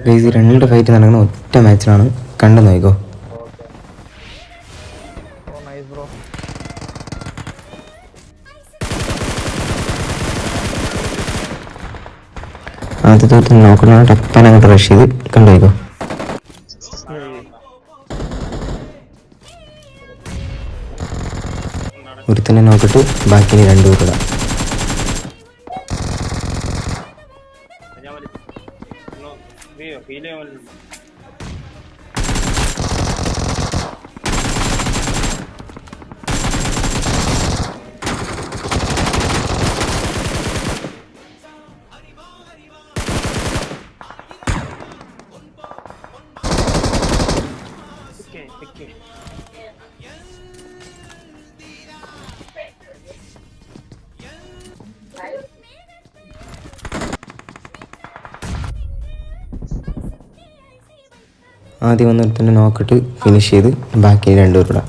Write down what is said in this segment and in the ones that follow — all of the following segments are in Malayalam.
ഗൈസ് ഈ 2 ഫൈറ്റ് നടക്കുന്ന ഒറ്റ മാച്ചിലാണ്. കണ്ടു നോക്കിക്കോ. ആദ്യത്തെ ഒരുത്തൻ നോക്കുന്ന ടപ്പൻ അങ്ങോട്ട് റഷ് ചെയ്ത് കണ്ടു നോക്കിക്കോ. ഒരുത്തന്നെ നോക്കിട്ട് ബാക്കി 2 പേരുടെ. ആദ്യം വന്നിടത്തന്നെ നോക്കിട്ട് ഫിനിഷ് ചെയ്ത് ബാക്കി 2 പേരുടെ.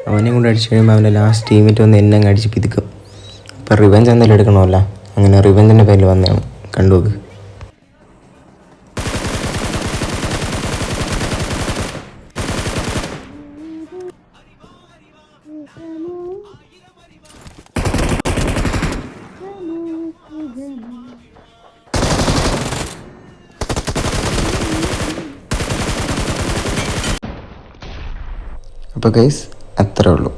അവനെ കൊണ്ട് അടിച്ചു കഴിയുമ്പോൾ അവൻ്റെ ലാസ്റ്റ് ടീമേറ്റ് വന്ന് എന്നെ അങ്ങ് അടിച്ച് പിതുക്കും. അപ്പം റിവെഞ്ച് എന്തായാലും എടുക്കണമല്ല, അങ്ങനെ റിവെഞ്ചിൻ്റെ പേരിൽ വന്നതാണ്. കണ്ടുപോക്ക്. അപ്പോൾ ഗൈസ് അത്രേ ഉള്ളൂ.